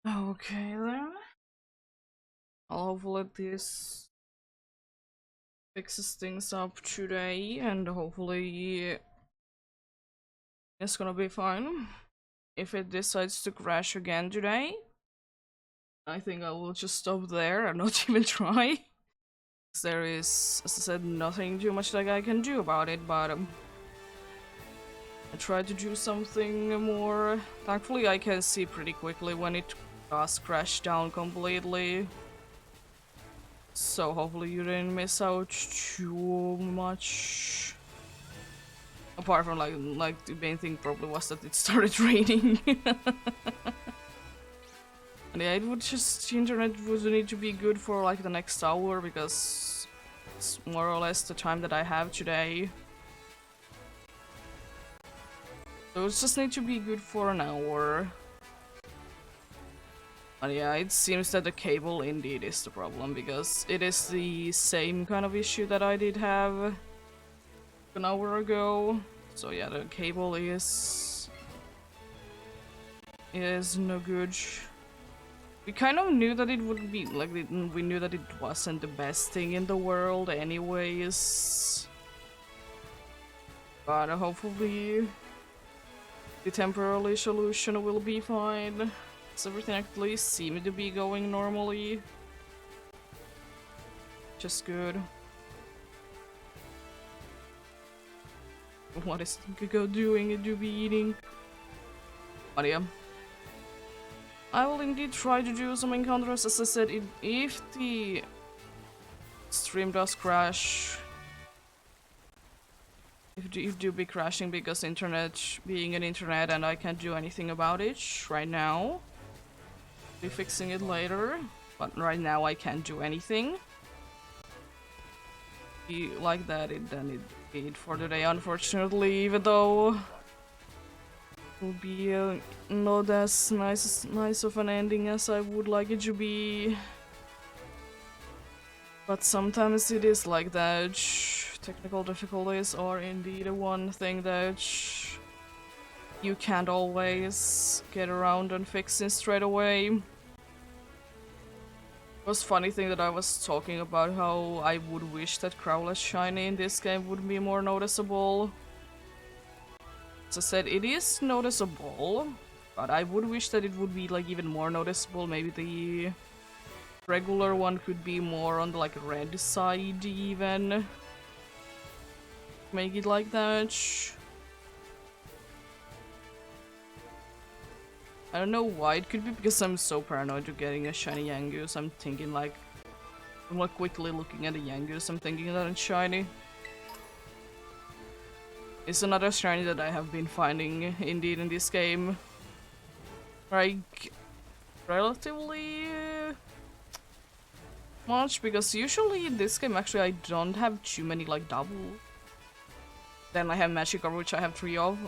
Okay then. Hopefully this fixes things up today and hopefully it's gonna be fine. If it decides to crash again today, I think I will just stop there and not even try. There is, as I said, nothing too much that I can do about it, but I tried to do something more. Thankfully I can see pretty quickly when it does crash down completely. So hopefully you didn't miss out too much. Apart from like the main thing probably was that it started raining. And yeah, it would just, the internet would need to be good for like the next hour because it's more or less the time that I have today. So it just need to be good for an hour. But yeah, it seems that the cable indeed is the problem because it is the same kind of issue that I did have an hour ago. So yeah, the cable is no good. We kind of knew that it would be like we knew that it wasn't the best thing in the world anyways. But hopefully the temporary solution will be fine. So everything at least seemed to be going normally. Just good. What is Gigo doing? It do be eating. But yeah. I will indeed try to do some encounters. As I said, if the stream does crash, if it do be crashing because internet being an internet and I can't do anything about it right now, be fixing it later. But right now I can't do anything. Like that, then it be it for the day. Unfortunately, even though will be not as nice of an ending as I would like it to be. But sometimes it is like that. Technical difficulties are indeed one thing that you can't always get around and fixing straight away. It was funny thing that I was talking about how I would wish that Crowless Shiny in this game would be more noticeable. As I said, it is noticeable, but I would wish that it would be like even more noticeable. Maybe the regular one could be more on the like red side even. Make it like that. I don't know why. It could be because I'm so paranoid to getting a shiny Yangoose. I'm thinking like, I'm like quickly looking at a Yangoose. I'm thinking that it's shiny. It's another shiny that I have been finding indeed in this game. Like, relatively much, because usually in this game actually I don't have too many like double. Then I have Magikarp, which I have 3 of.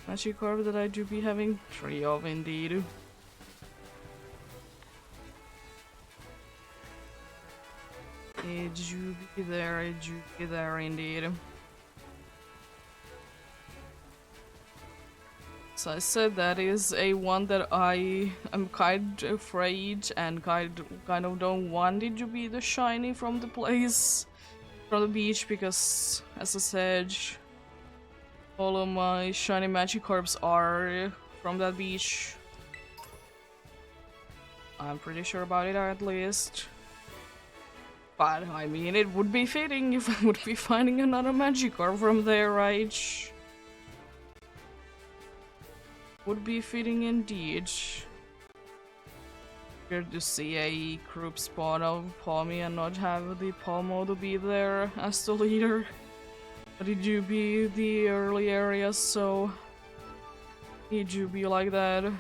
Magikarp that I do be having 3 of indeed. It do be there indeed. So I said that is a one that I am kind of afraid and kind of don't want it to be the shiny from the place, from the beach, because as I said, all of my shiny Magikarps are from that beach. I'm pretty sure about it at least. But I mean, it would be fitting if I would be finding another Magikarp from there, right? Would be fitting indeed. Good to see a group spawn of Palmy and not have the Palmo to be there as the leader. But it do be the early areas, so it do be like that.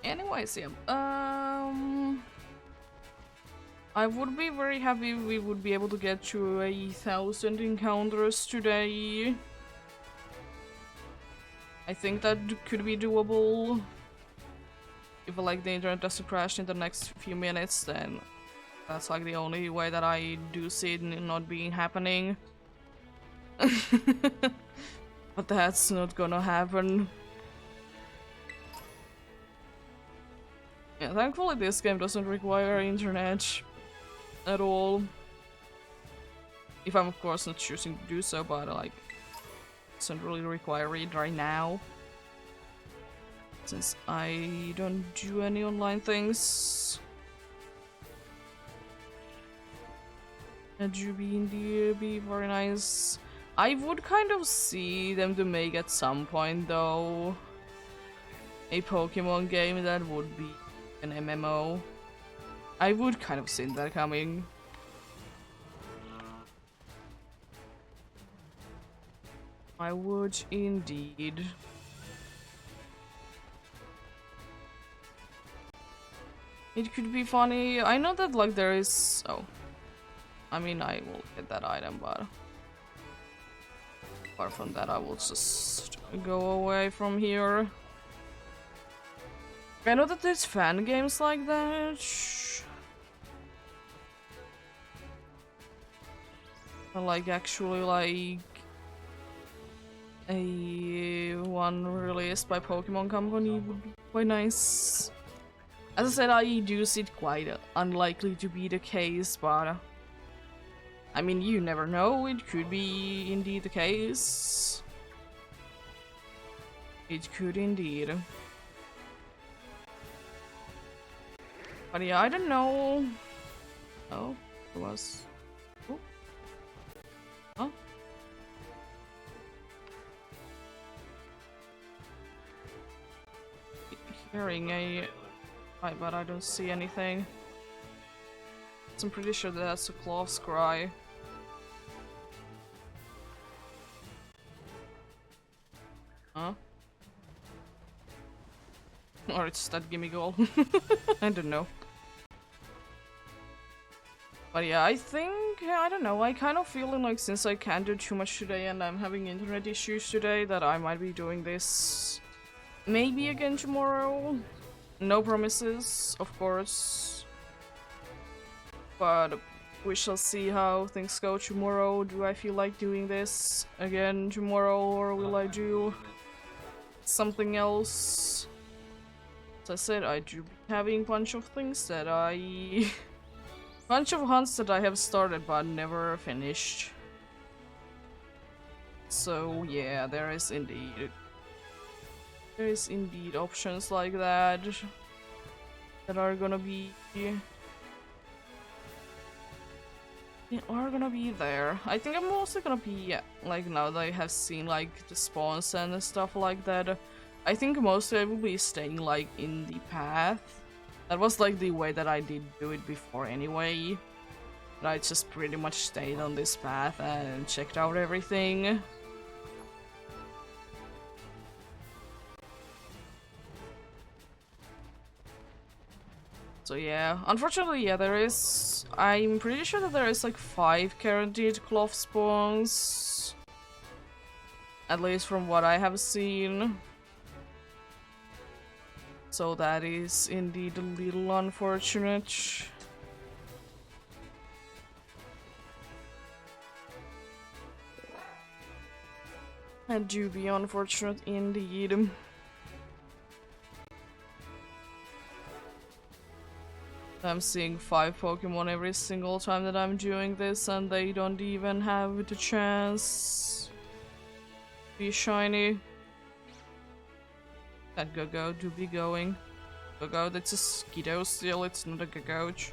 Anyways, yeah. I would be very happy if we would be able to get to 1,000 encounters today. I think that could be doable. if like the internet doesn't crash in the next few minutes, then that's like the only way that I do see it not being happening. But that's not gonna happen. Yeah, thankfully this game doesn't require internet at all. If I'm of course not choosing to do so, but like, it doesn't really require it right now. Since I don't do any online things. That would be indeed be very nice. I would kind of see them to make at some point though a Pokemon game that would be an MMO. I would kind of see that coming. I would indeed. It could be funny. I know that like there is. Oh, I mean I will get that item, but apart from that, I will just go away from here. I know that there's fan games like that. Like actually like a one released by Pokemon Company would be quite nice. As I said, I do see it quite unlikely to be the case, but I mean, you never know, it could be indeed the case. It could indeed. But yeah, I don't know. Oh, it was. Oh. Huh? Hearing a. But I don't see anything. So I'm pretty sure that's a Claw's cry. Huh? Or it's that gimme goal. I don't know. But yeah, I think, I don't know, I kind of feeling like since I can't do too much today and I'm having internet issues today that I might be doing this maybe again tomorrow. No promises, of course. But we shall see how things go tomorrow. Do I feel like doing this again tomorrow, or will I do something else? As I said, I do be having a bunch of things that bunch of hunts that I have started but never finished. So yeah, there is indeed options like that are gonna be there. I think I'm mostly gonna be like, now that I have seen like the spawns and stuff like that, I think mostly I will be staying like in the path. That was like the way that I did do it before anyway. But I just pretty much stayed on this path and checked out everything. So yeah, unfortunately, yeah, I'm pretty sure that there is like 5 guaranteed cloth spawns. At least from what I have seen. So that is indeed a little unfortunate. That do be unfortunate indeed. I'm seeing 5 Pokemon every single time that I'm doing this, and they don't even have the chance to be shiny. That Go-Go do be going. Go-Go, that's a Skiddo still, it's not a Go-Goach.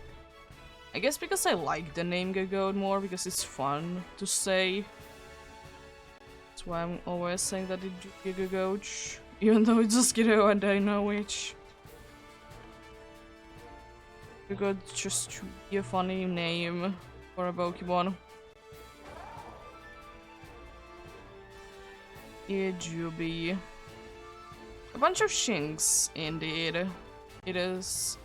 I guess because I like the name Go-Go more, because it's fun to say. That's why I'm always saying that it do be a Go-Goach. Even though it's a Skiddo and I know which. Go-Go just to be a funny name for a Pokemon. It do be a bunch of Shinx, indeed. It is.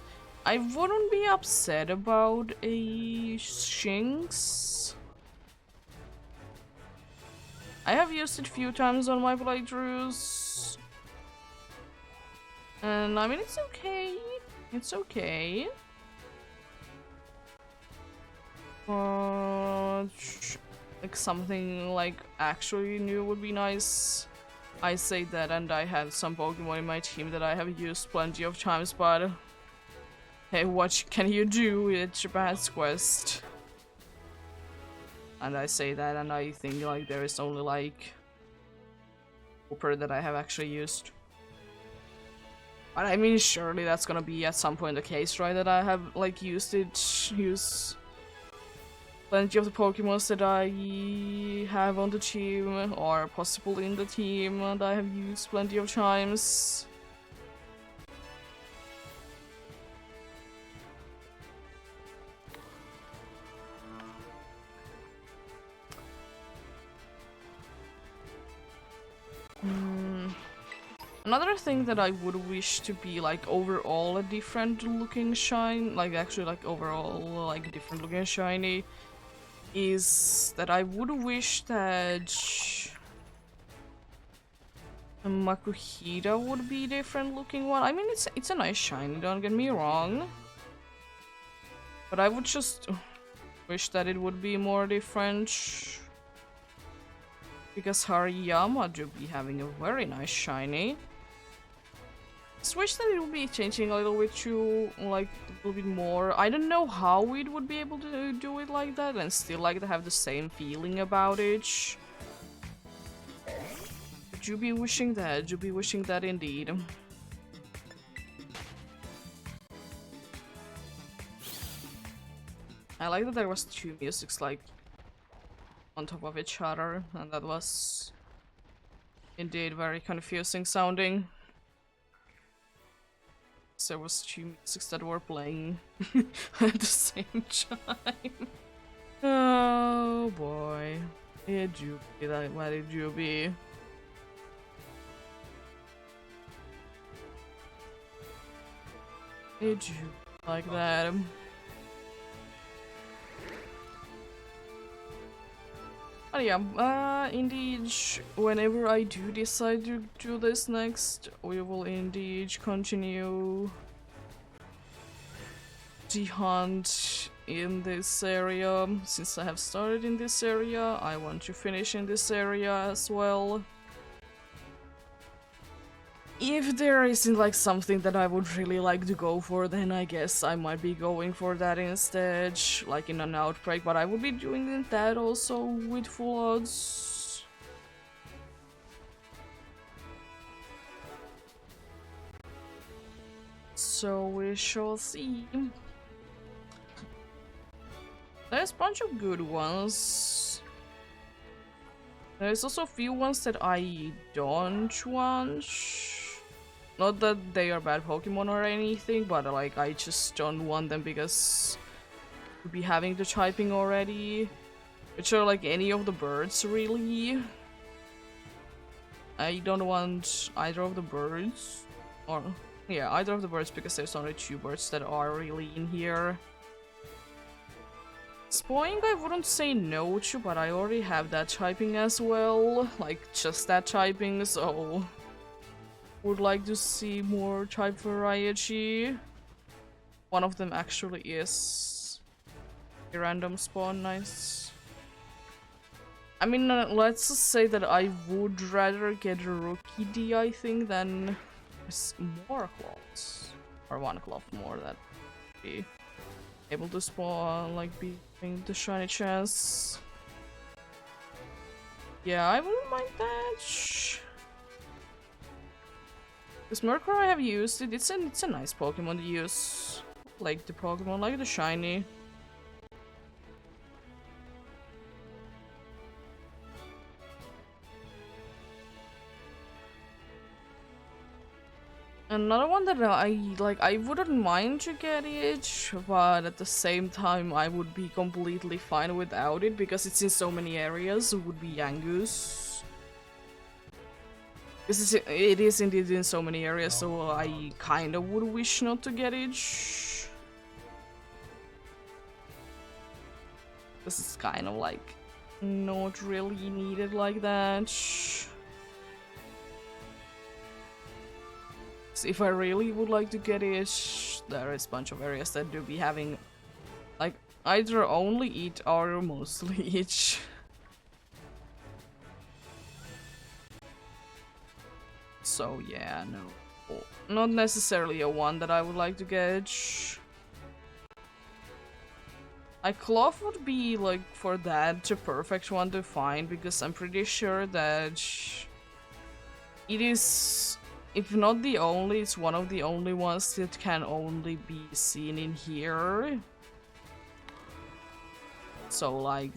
I wouldn't be upset about a Shinx. I have used it a few times on my playthroughs. And I mean, it's okay. It's okay. Like something like actually new would be nice. I say that, and I have some Pokemon in my team that I have used plenty of times, but hey, what can you do? It's Japan's quest. And I say that, and I think like there is only like Cooper that I have actually used. But I mean, surely that's gonna be at some point the case, right? That I have like used plenty of the Pokemons that I have on the team, or possibly in the team, that I have used plenty of times. Another thing that I would wish to be like overall a different looking shine, like actually like overall like different looking shiny, is that I would wish that Makuhita would be a different looking one. I mean, it's a nice shiny, don't get me wrong, but I would just wish that it would be more different, because Hariyama do be having a very nice shiny. Just wish that it would be changing a little bit to like a little bit more. I don't know how it would be able to do it like that and still like to have the same feeling about it. Would you be wishing that? Would you be wishing that indeed? I like that there was two musics like on top of each other, and that was indeed very confusing sounding. There was two musics that were playing at the same time. Oh boy. It do be like what it do be. It do like that. But yeah, indeed, whenever I do decide to do this next, we will indeed continue the hunt in this area. Since I have started in this area, I want to finish in this area as well. If there isn't like something that I would really like to go for, then I guess I might be going for that instead, like in an outbreak, but I would be doing that also with full odds. So we shall see. There's a bunch of good ones. There's also a few ones that I don't want. Not that they are bad Pokemon or anything, but like I just don't want them because we'll be having the typing already. Which are like any of the birds really. I don't want either of the birds. Or yeah, either of the birds because there's only two birds that are really in here. Spoing I wouldn't say no to, but I already have that typing as well. Like just that typing, so would like to see more type variety. One of them actually is a random spawn, nice. I mean, let's just say that I would rather get a Rookie D, I think, than more claws. Or one claw more that would be able to spawn, like, being the shiny chance. Yeah, I wouldn't mind that. This Murkrow I have used it. It's a nice Pokemon to use. Like the Pokemon, like the shiny. Another one that I wouldn't mind to get it, but at the same time I would be completely fine without it because it's in so many areas. It would be Yangoose. It is indeed in so many areas, so I kind of would wish not to get it. This is kind of like not really needed like that. Because if I really would like to get it, there is a bunch of areas that do be having like either only eat or mostly each. So yeah, no. Not necessarily a one that I would like to get. Like cloth would be like for that the perfect one to find because I'm pretty sure that it is, if not the only, it's one of the only ones that can only be seen in here. So like,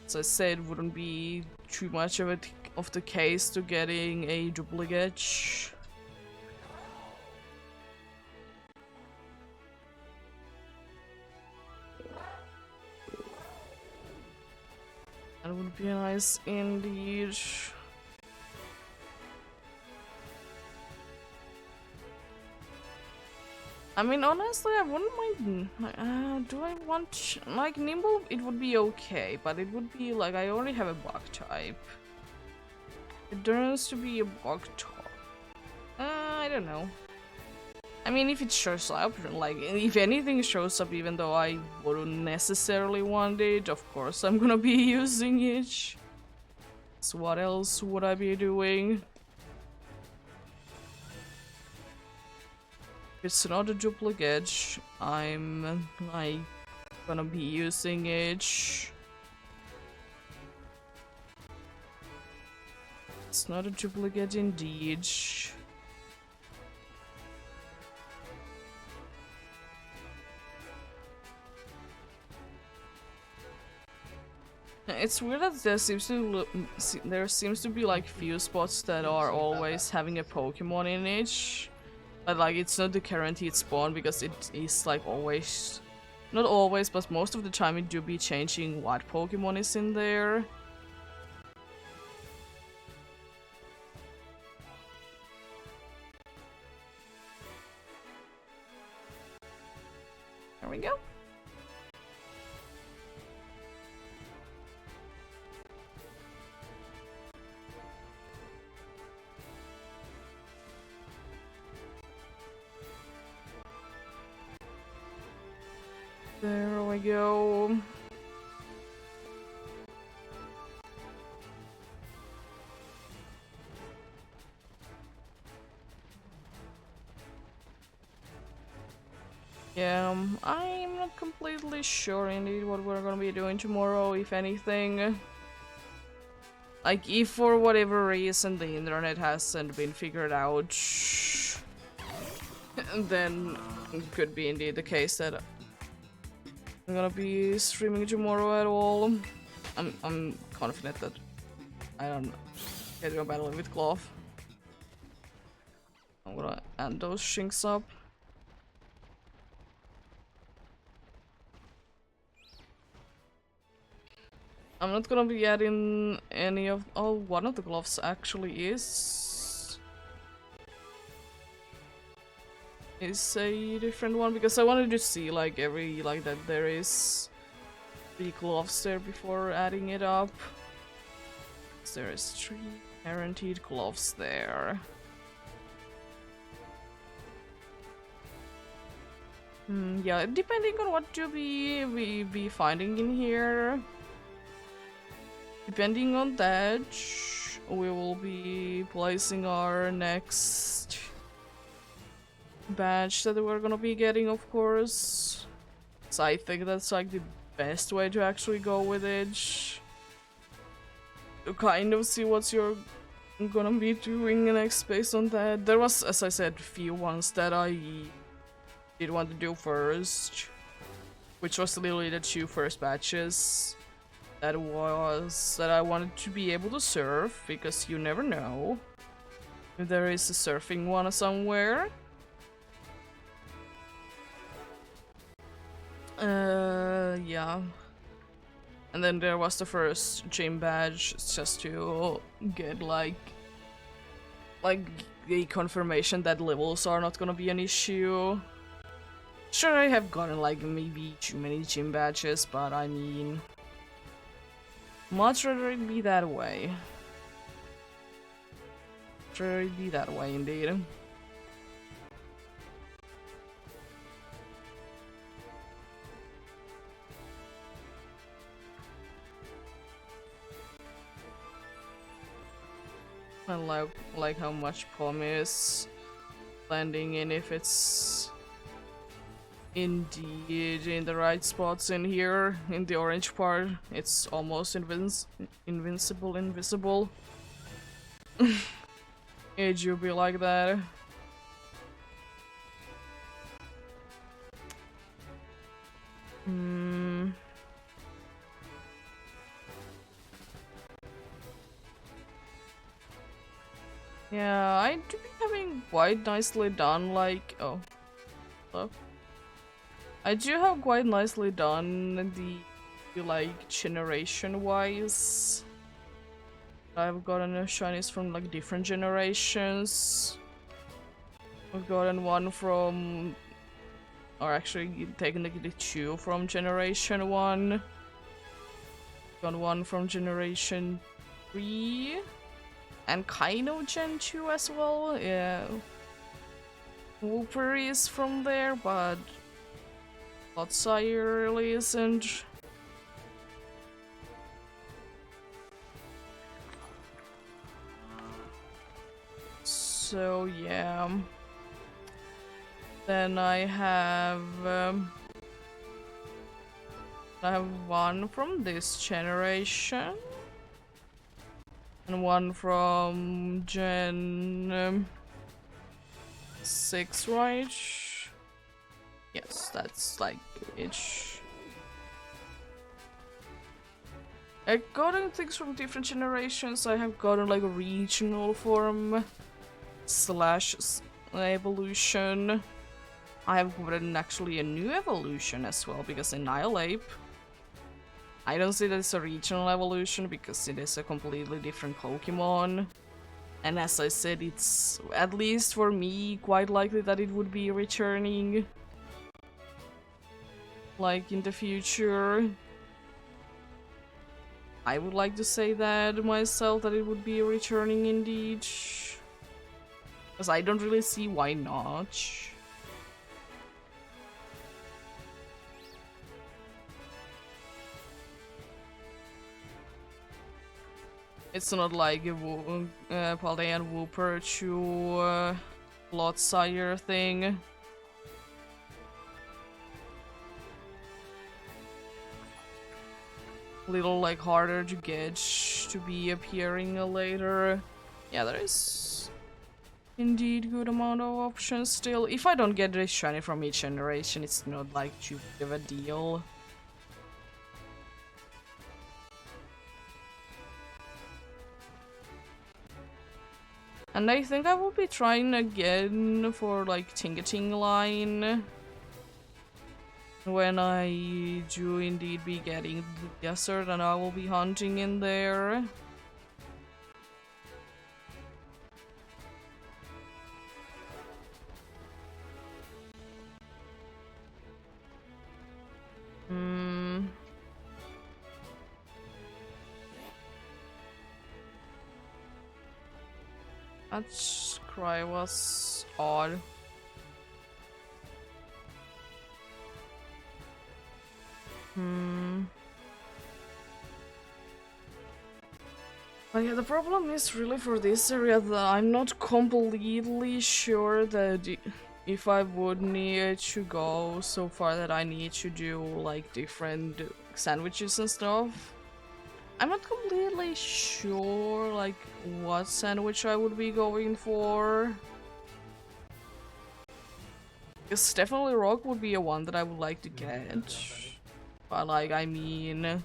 as I said, wouldn't be too much of the case to getting a duplicate. That would be nice indeed. I mean, honestly, I wouldn't mind. Do I want like nimble? It would be okay, but it would be like I already have a bug type. It turns to be a bug type. I don't know. I mean, if it shows up, like if anything shows up, even though I wouldn't necessarily want it, of course I'm gonna be using it. So what else would I be doing? If it's not a duplicate, I'm like gonna be using it. It's not a duplicate indeed. It's weird that there seems to be like few spots that are always having a Pokemon in it. But like it's not the guaranteed spawn because it is like always, not always, but most of the time it do be changing what Pokemon is in there. There we go. There we go. Yeah, I'm not completely sure indeed what we're gonna be doing tomorrow, if anything. Like, if for whatever reason the internet hasn't been figured out, then it could be indeed the case that I'm gonna be streaming tomorrow at all. I'm confident that I don't get a battle with Cloth. I'm gonna add those shinks up. I'm not gonna be adding any of... Oh, one of the gloves actually is a different one because I wanted to see like that there is the gloves there before adding it up. So there is 3 guaranteed gloves there. Yeah, depending on what to we be finding in here. Depending on that, we will be placing our next badge that we're gonna be getting, of course. So I think that's like the best way to actually go with it. To kind of see what you're gonna be doing next based on that. There was, as I said, a few ones that I did want to do first, which was literally the 2 first batches. That I wanted to be able to surf, because you never know if there is a surfing one somewhere. Yeah. And then there was the first gym badge, just to get like a confirmation that levels are not gonna be an issue. Sure, I have gotten like maybe too many gym badges, but I mean, much rather it be that way. Much rather it be that way, indeed. I like how much Pom is landing in if it's indeed in the right spots in here. In the orange part, it's almost invisible. It should be like that. Yeah, I do be having quite nicely done, like, oh, hello. I do have quite nicely done the like generation wise. I've gotten shinies from like different generations. I've gotten one from, or actually technically two from generation 1. Got one from generation 3. And kind of Gen 2 as well, yeah. Wooper is from there, but Blotsire really isn't. So yeah. Then I have one from this generation. And one from Gen 6, right? Yes, that's like it. I've gotten things from different generations. I have gotten like a regional form slash evolution. I have gotten actually a new evolution as well, because Annihilate, I don't see that it's a regional evolution because it is a completely different Pokemon. And as I said, it's, at least for me, quite likely that it would be returning. Like, in the future. I would like to say that myself, that it would be returning indeed. Because I don't really see why not. It's not like a Paldean Wooper to Blotsire thing. Little like harder to get to be appearing later. Yeah, there is indeed good amount of options still. If I don't get a shiny from each generation, it's not like too big of a deal. And I think I will be trying again for like Tinkating line. When I do indeed be getting the desert, and I will be hunting in there. That cry was odd. But yeah, the problem is really for this area that I'm not completely sure that if I would need to go so far that I need to do like different sandwiches and stuff. I'm not completely sure like what sandwich I would be going for. Because definitely rock would be a one that I would like to get. But like, I mean,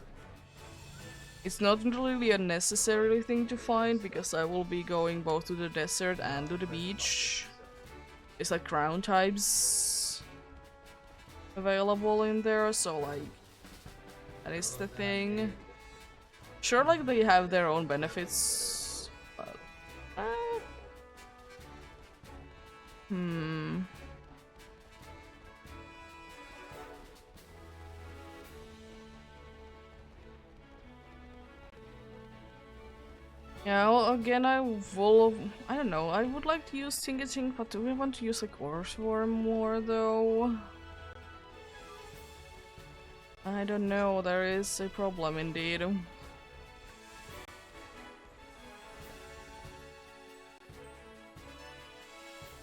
it's not really a necessary thing to find because I will be going both to the desert and to the beach. It's like ground types available in there, so like, that is the thing. Sure, like they have their own benefits, but yeah, well, again, I don't know, I would like to use Tinkating, but do we want to use like Earthworm more though? I don't know, there is a problem indeed.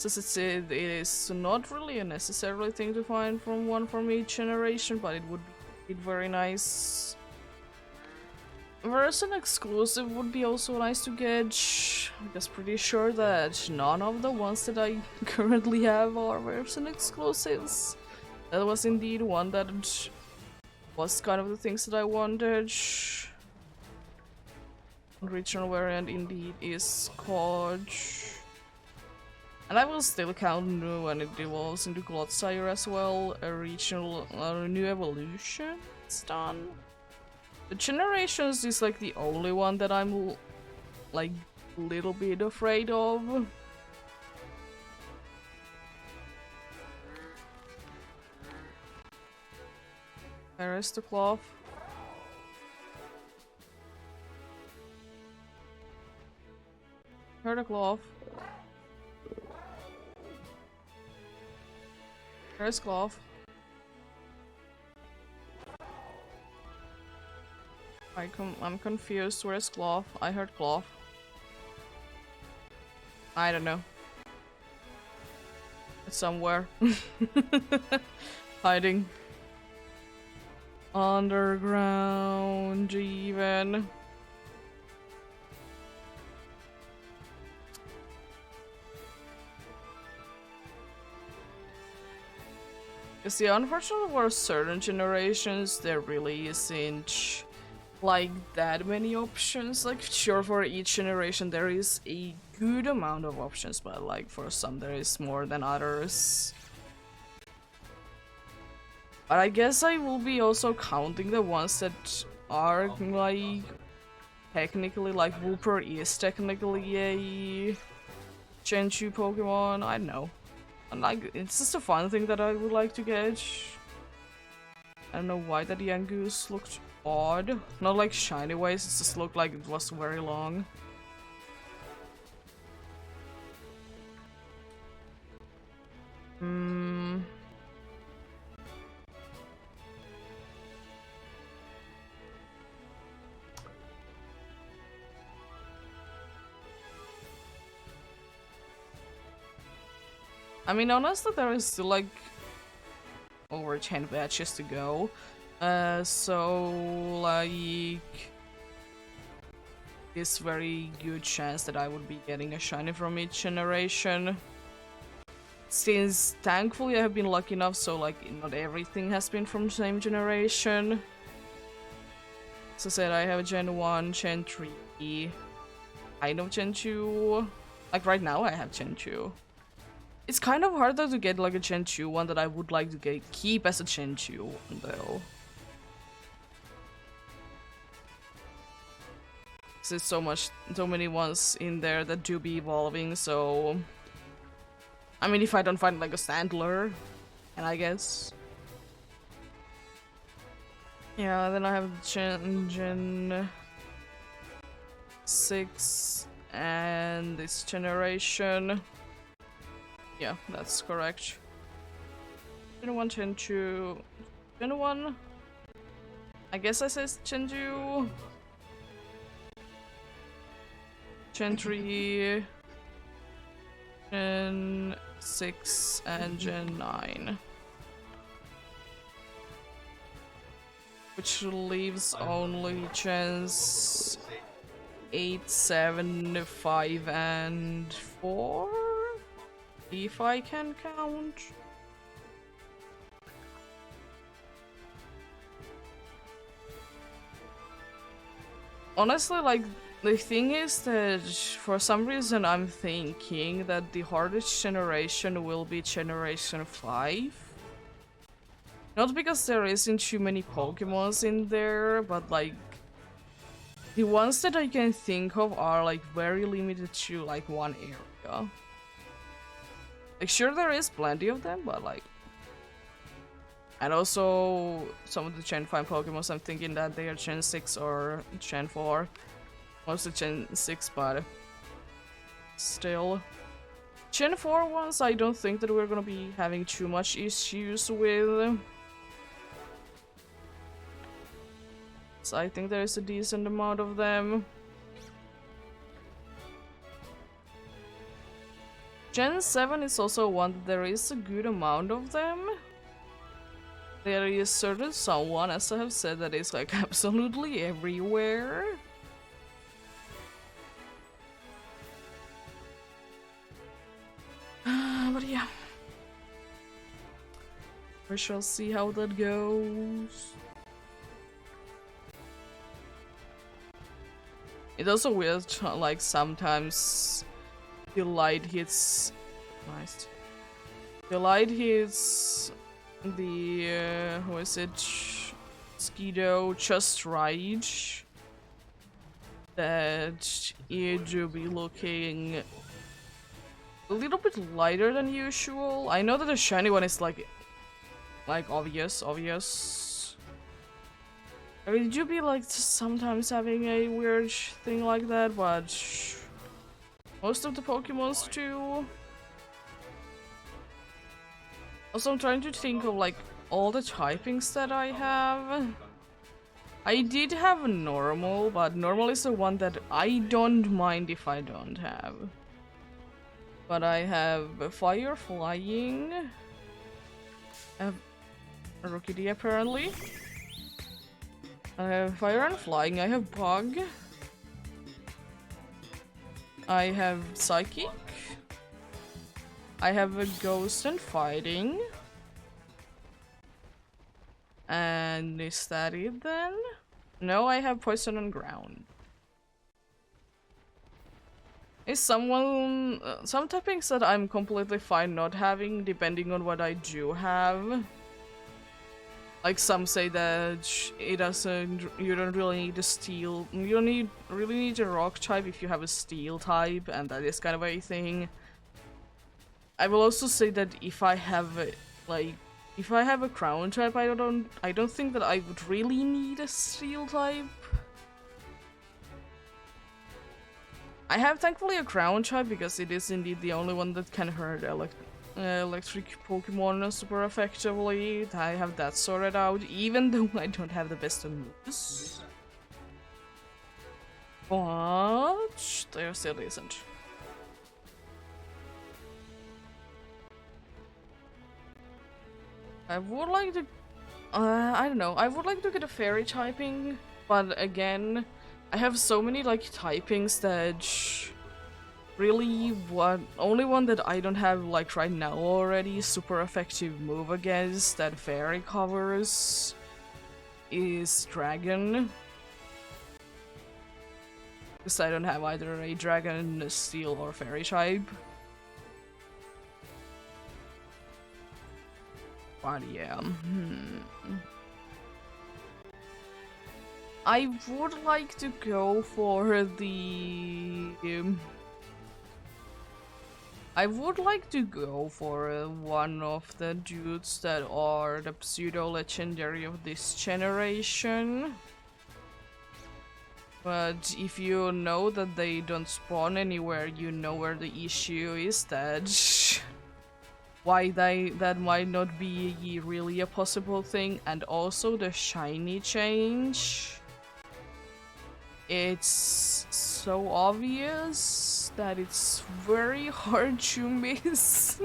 As I said, it is not really a necessary thing to find from one from each generation, but it would be very nice. Version exclusive would be also nice to get. I'm just pretty sure that none of the ones that I currently have are version exclusives. That was indeed one that was kind of the things that I wanted. Regional variant indeed is called. And I will still count new when it evolves into Glotsire as well. A regional new evolution is done. The generations is like the only one that I'm like little bit afraid of. There is the cloth. Heard a cloth. There's cloth. I'm confused. Where's cloth? I heard cloth. I don't know. It's somewhere. Hiding. Underground even. You see, unfortunately for certain generations, there really isn't like that many options. Like, sure, for each generation there is a good amount of options, but like for some there is more than others. But I guess I will be also counting the ones that are like technically, like Wooper is technically a Gen 2 Pokemon. I don't know. And like, it's just a fun thing that I would like to get. I don't know why that Yangoose looked odd. Not like shiny ways, it just looked like it was very long. I mean, honestly, there is still like over 10 batches to go. So like this very good chance that I would be getting a shiny from each generation. Since thankfully I have been lucky enough, so like not everything has been from the same generation. As I said, I have Gen 1, Gen 3, kind of Gen 2. Like right now I have Gen 2. It's kind of harder to get like a Gen 2 one that I would like to keep as a Gen 2 one though. There's so many ones in there that do be evolving, so I mean, if I don't find like a Sandler, and I guess. Yeah, then I have Gen 6 and this generation. Yeah, that's correct. Gen 1, Gen 2, Gen 1. I guess I said Gen 2. Gen 3, Gen 6, and Gen 9. Which leaves only Gens 8, 7, 5, and 4? If I can count. Honestly, like, the thing is that for some reason I'm thinking that the hardest generation will be Generation 5. Not because there isn't too many Pokemons in there, but like the ones that I can think of are like very limited to like one area. Like sure there is plenty of them, but like, and also some of the Gen 5 Pokemons I'm thinking that they are Gen 6 or Gen 4. Mostly Gen 6, but still. Gen 4 ones I don't think that we're gonna be having too much issues with. So I think there's a decent amount of them. Gen 7 is also one that there is a good amount of them. There is certain someone, as I have said, that is like absolutely everywhere. But yeah. We shall see how that goes. It's also weird, like sometimes the light hits. Nice. The light hits the who is it? Skido just right. That it will be looking a little bit lighter than usual. I know that the shiny one is like obvious. I mean, you be like sometimes having a weird thing like that, but most of the Pokemons too. Also, I'm trying to think of like all the typings that I have. I did have normal, but normal is the one that I don't mind if I don't have. But I have fire, flying. I have a Rookidee apparently. I have fire and flying. I have bug. I have psychic. I have a ghost and fighting. And is that it then? No, I have poison and ground. Is someone some typings that I'm completely fine not having, depending on what I do have. Like some say that it doesn't. You don't really need a steel. You don't really need a rock type if you have a steel type, and that is kind of a thing. I will also say that if I have if I have a crown type, I don't think that I would really need a steel type. I have thankfully a crown type because it is indeed the only one that can hurt electric Pokemon super effectively. I have that sorted out, even though I don't have the best of moves. But there still isn't. I would like to... I don't know. I would like to get a fairy typing, but again, I have so many like typings that really only one that I don't have like right now already super effective move against that fairy covers is dragon. Because I don't have either a dragon, a steel, or fairy type. But yeah. I would like to go for the... I would like to go for one of the dudes that are the pseudo-legendary of this generation. But if you know that they don't spawn anywhere, you know where the issue is, that that might not be really a possible thing. And also the shiny change. It's so obvious that it's very hard to miss.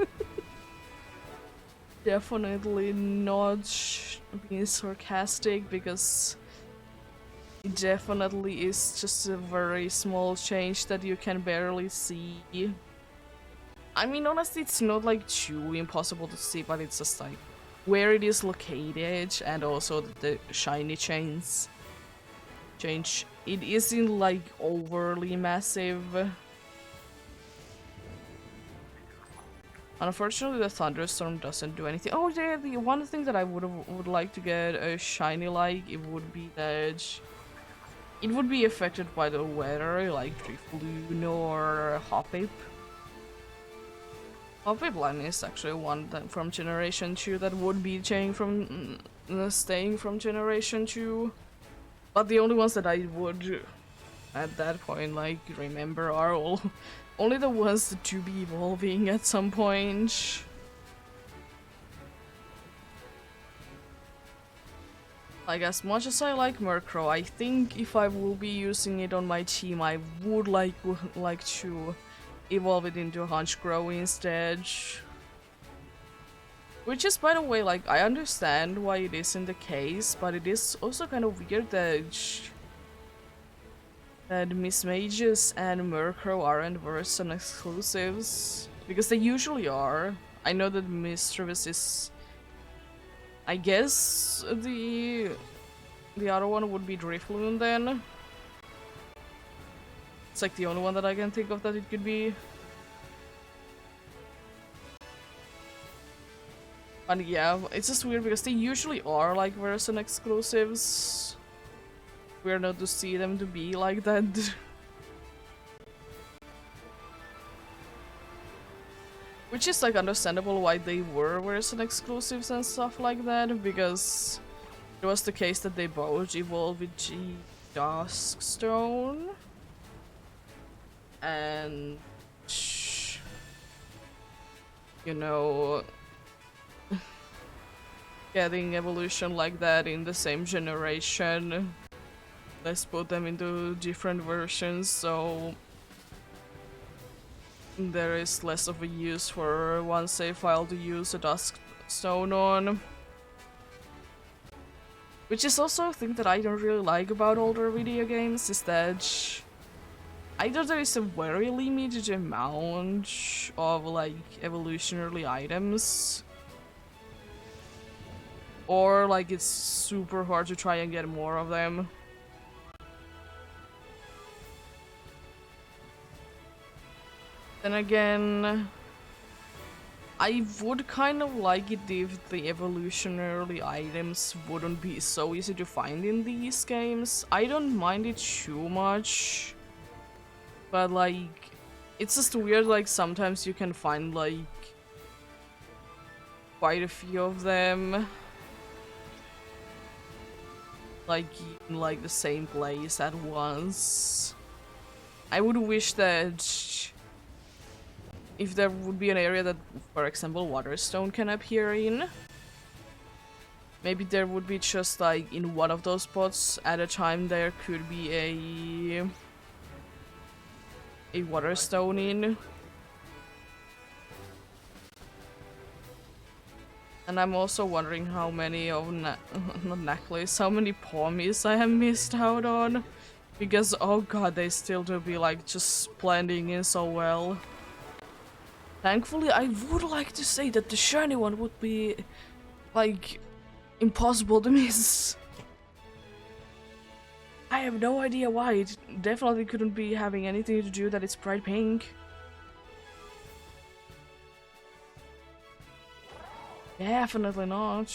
Definitely not being sarcastic, because it definitely is just a very small change that you can barely see. I mean, honestly, it's not like too impossible to see, but it's just like where it is located, and also the shiny change. It isn't like overly massive. Unfortunately, the thunderstorm doesn't do anything. Oh yeah, the one thing that I would like to get a shiny like, it would be that it would be affected by the weather, like Drifloon or Hoppip. Hoppip line is actually one that from Generation 2 that would be staying from Generation 2. But the only ones that I would, at that point, like, remember are only the ones to be evolving at some point. Like, as much as I like Murkrow, I think if I will be using it on my team, I would like to evolve it into Hunch Grow instead. Which is, by the way, like, I understand why it isn't the case, but it is also kind of weird that Miss Mages and Murkrow aren't version exclusives. Because they usually are. I know that Mischievous is... I guess the other one would be Drifloon then. It's like the only one that I can think of that it could be. But yeah, it's just weird because they usually are like version exclusives. Weird not to see them to be like that. Which is like understandable why they were version exclusives and stuff like that, because it was the case that they both evolved with G Duskstone. And you know, getting evolution like that in the same generation, let's put them into different versions, so there is less of a use for one save file to use a Duskstone on. Which is also a thing that I don't really like about older video games, is that either there is a very limited amount of like evolutionary items, or like it's super hard to try and get more of them. Then again, I would kind of like it if the evolutionary items wouldn't be so easy to find in these games. I don't mind it too much, but like, it's just weird, like sometimes you can find like quite a few of them, like in like the same place at once. I would wish that if there would be an area that, for example, Waterstone can appear in, maybe there would be just like in one of those spots at a time there could be a Waterstone in. And I'm also wondering how many of not necklace, how many Pommies I have missed out on, because oh god, they still do be like just blending in so well. Thankfully, I would like to say that the shiny one would be, like, impossible to miss. I have no idea why. It definitely couldn't be having anything to do that it's bright pink. Definitely not.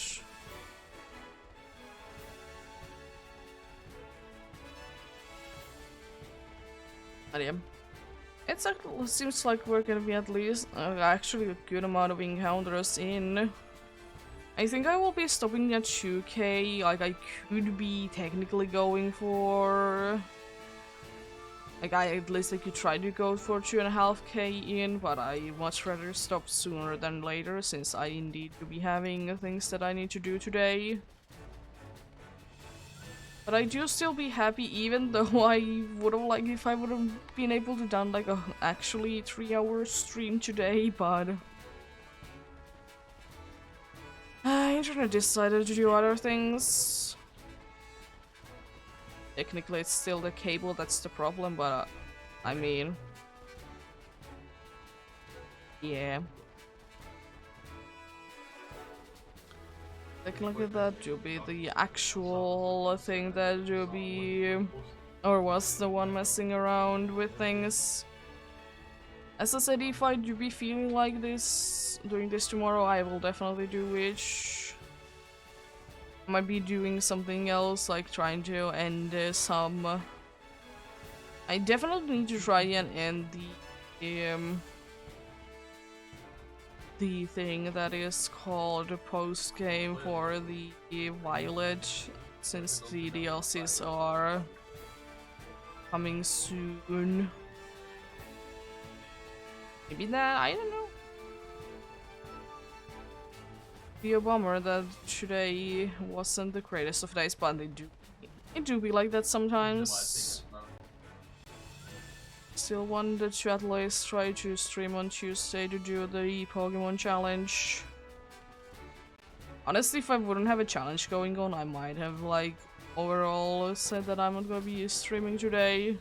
But yeah. It seems like we're gonna be at least actually a good amount of encounters in. I think I will be stopping at 2k, like I could be technically going for... Like at least I could try to go for 2.5k in, but I much rather stop sooner than later since I indeed to be having things that I need to do today. But I do still be happy, even though I would've liked if I would've been able to done like a actually 3-hour stream today, but internet decided to do other things. Technically it's still the cable that's the problem, but I mean, yeah. Technically that do be the actual thing that do be, or was the one messing around with things. As I said, if I do be feeling like this, doing this tomorrow, I will definitely do it. I might be doing something else, like trying to end some... I definitely need to try and end the thing that is called a post game for the Violet, since the DLCs are coming soon. Maybe that, I don't know. Be a bummer that today wasn't the greatest of days, but it do be like that sometimes. Still wanted to at least try to stream on Tuesday to do the Pokemon challenge. Honestly, if I wouldn't have a challenge going on, I might have like overall said that I'm not gonna be streaming today.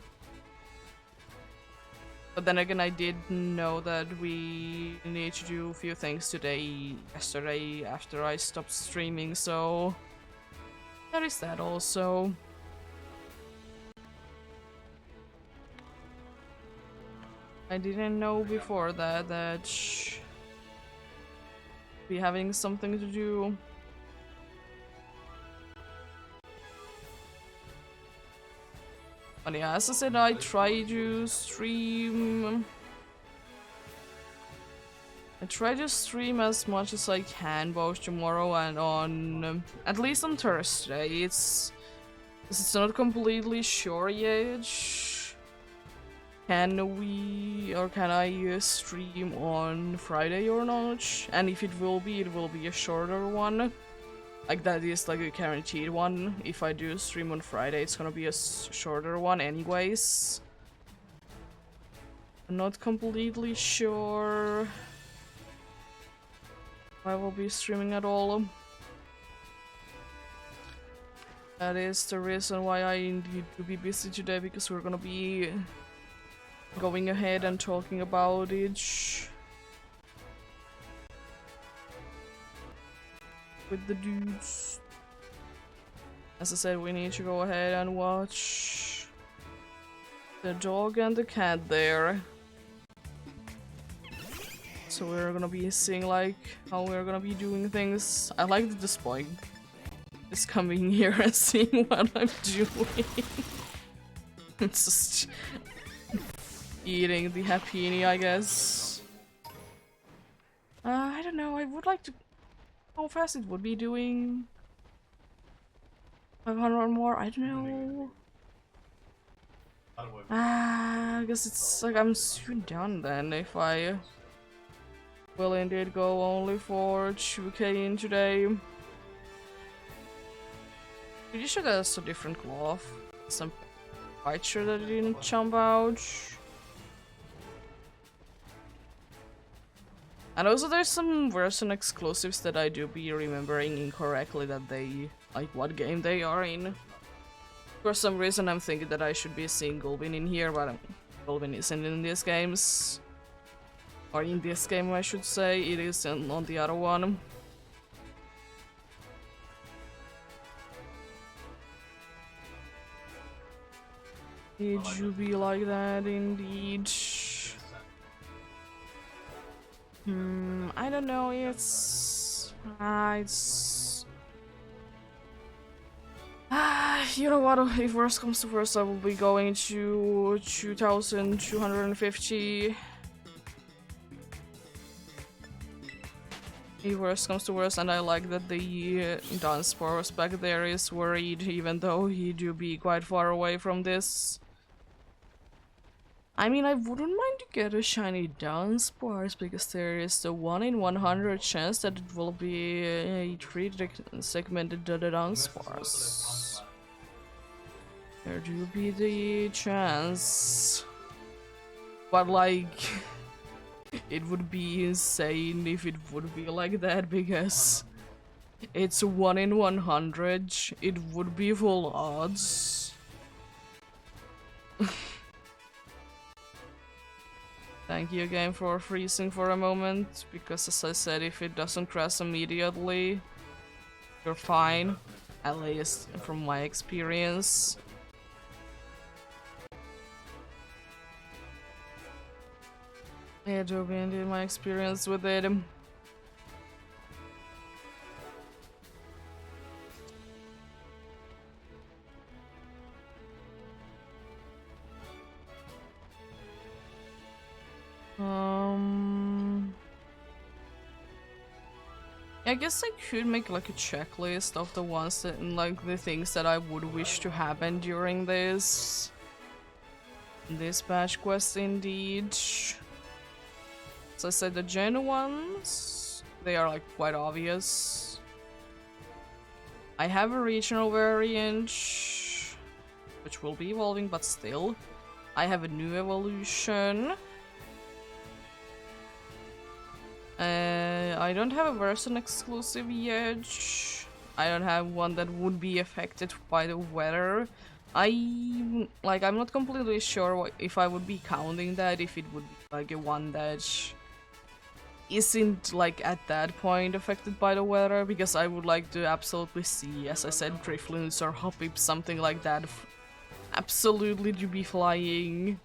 But then again, I did know that we need to do a few things yesterday after I stopped streaming, so there is that also. I didn't know before that be having something to do. But yeah, as I said, I try to stream. I try to stream as much as I can both tomorrow and on at least on Thursday. It's not completely sure yet. Can I stream on Friday or not? And if it will be a shorter one. Like that is like a guaranteed one. If I do stream on Friday, it's gonna be a shorter one anyways. I'm not completely sure if I will be streaming at all. That is the reason why I need to be busy today, because we're gonna be going ahead and talking about it with the dudes. As I said, we need to go ahead and watch the dog and the cat there. So we're gonna be seeing like how we're gonna be doing things. I like that the Spoink is coming here and seeing what I'm doing. It's just eating the happini, I guess. I don't know, I would like to... How fast it would be doing? 500 or more? I don't know. I guess it's like I'm soon done then if I will indeed go only for 2k in today. Pretty sure that's a different cloth. I'm quite sure that it didn't jump out. And also there's some version exclusives that I do be remembering incorrectly that they, like what game they are in. For some reason I'm thinking that I should be seeing Gulbin in here, but Gulbin isn't in these games. Or in this game I should say, it is on the other one. Did you be like that indeed? I don't know, you know what, if worst comes to worst I will be going to 2250. If worst comes to worst, and I like that the dance force back there is worried, even though he do be quite far away from this. I mean, I wouldn't mind to get a shiny Dunsparce, because there is the 1 in 100 chance that it will be a 3-segmented Dunsparce. There do be the chance. But like, it would be insane if it would be like that, because it's 1 in 100, it would be full odds. Thank you again for freezing for a moment, because as I said, if it doesn't crash immediately, you're fine, at least from my experience. Yeah, Joby, indeed, my experience with it. I guess I could make like a checklist of the ones that, like the things that I would wish to happen during this batch quest indeed. So I said the gen ones, they are like quite obvious. I have a regional variant, which will be evolving, but still. I have a new evolution. I don't have a version exclusive yet. I don't have one that would be affected by the weather. I'm not completely sure if I would be counting that, if it would be like a one that isn't like at that point affected by the weather, because I would like to absolutely see, as I said, Drifloons or Hoppips, something like that, absolutely to be flying,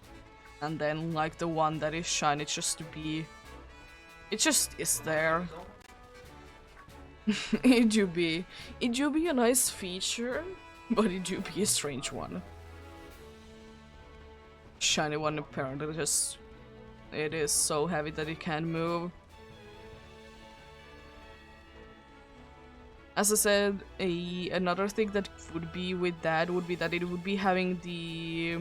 and then like the one that is shiny just to be. It just is there. It do be a nice feature, but it do be a strange one. Shiny one apparently just, it is so heavy that it can't move. As I said, another thing that would be with that would be that it would be having the,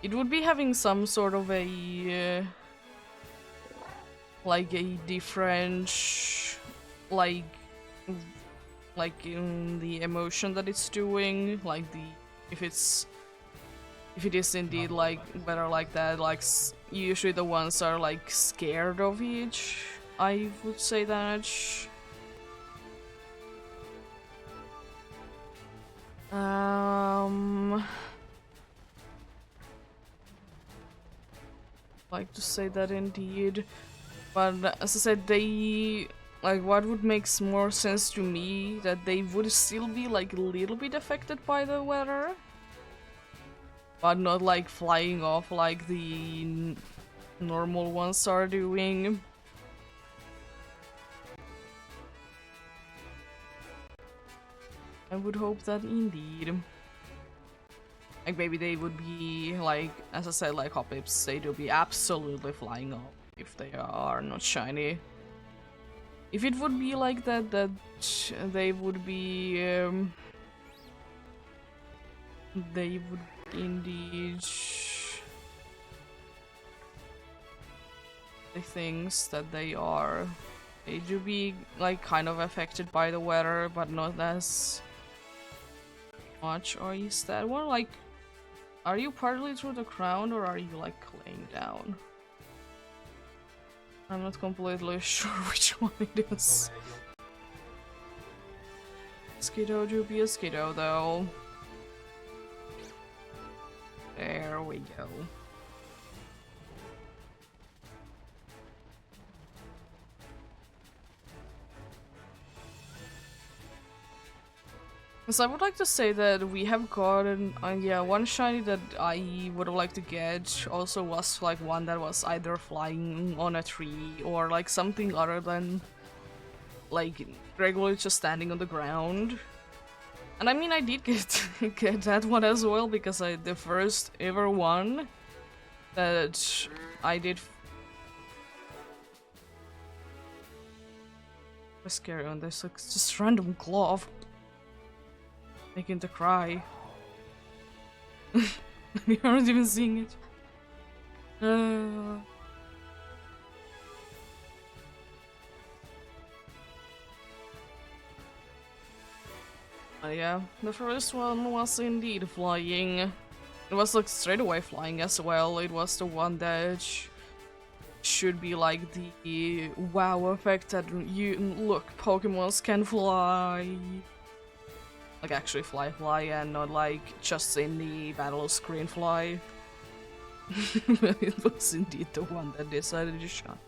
it would be having some sort of a like a different like in the emotion that it's doing, like the, if it is indeed like better like that, like usually the ones are like scared of each, I would say that. Like to say that indeed, but as I said, they, like, what would makes more sense to me that they would still be like a little bit affected by the weather, but not like flying off like the normal ones are doing. I would hope that indeed. Like maybe they would be like, as I said, like Hoppips, they do be absolutely flying off if they are not shiny. If it would be like that, that they would be, they would indeed the things that they are. They do be like kind of affected by the weather, but not as much. Or is that one like? Are you partly through the ground or are you like laying down? I'm not completely sure which one it is. Skiddo do be a Skiddo though. There we go. So I would like to say that we have gotten, yeah, one shiny that I would have liked to get also was like one that was either flying on a tree or like something other than like regularly just standing on the ground. And I mean, I did get that one as well, because the first ever one that I did was scary on this, like just random glove. Making to cry. You aren't even seeing it. Yeah, the first one was indeed flying. It was like straight away flying as well. It was the one that should be like the wow effect that you look, Pokemons can fly. Like actually fly and not like just in the battle screen fly. But it was indeed the one that decided to shot.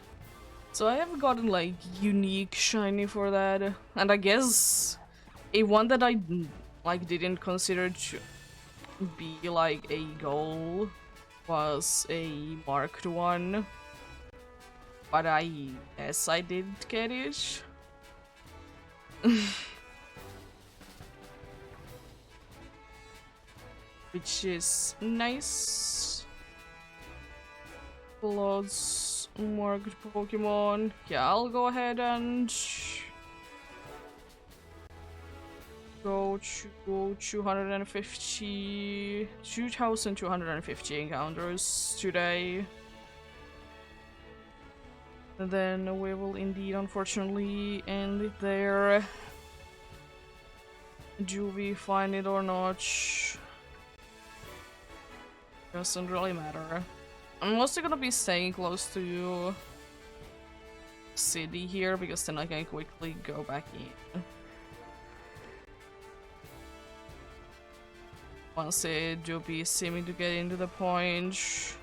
So I have gotten like unique shiny for that, and I guess a one that I like didn't consider to be like a goal was a marked one, but I guess I did get it. Which is nice. Lots marked Pokemon. Yeah, I'll go ahead and go to 2,250 encounters today. And then we will indeed, unfortunately, end it there. Do we find it or not? Doesn't really matter. I'm mostly gonna be staying close to city here because then I can quickly go back in. Once they do be seeming to get into the point.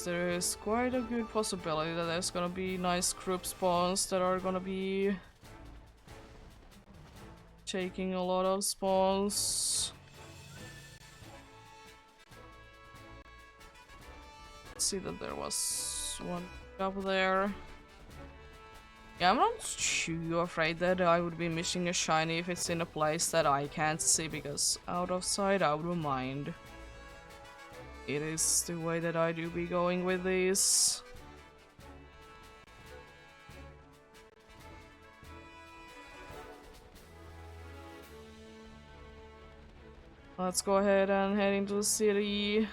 There is quite a good possibility that there's gonna be nice group spawns that are gonna be taking a lot of spawns. Let's see that there was one up there. Yeah, I'm not too afraid that I would be missing a shiny if it's in a place that I can't see, because out of sight, out of mind. It is the way that I do be going with these. Let's go ahead and head into the city.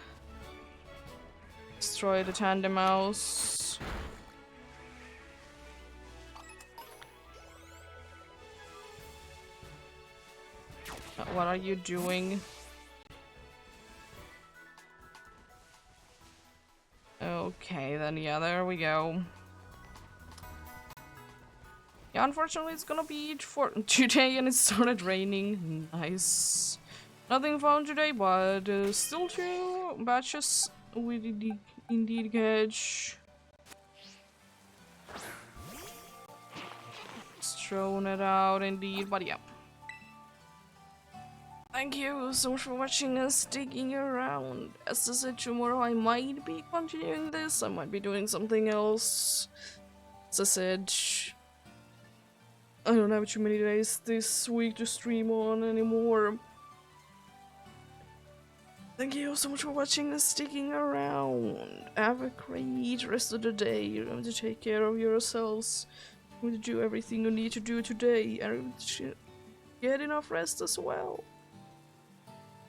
Destroy the tandem mouse. What are you doing? Okay, then yeah, there we go. Yeah, unfortunately it's gonna be for today and it started raining. Nice. Nothing found today, but still 2 batches we did indeed catch. Just thrown it out indeed, but yeah. Thank you so much for watching and sticking around. As I said, tomorrow I might be continuing this, I might be doing something else. As I said, I don't have too many days this week to stream on anymore. Thank you so much for watching and sticking around. Have a great rest of the day. You're going to take care of yourselves. You're going to do everything you need to do today and get enough rest as well.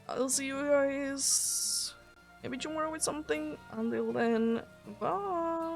I'll see you guys maybe tomorrow with something. Until then, bye.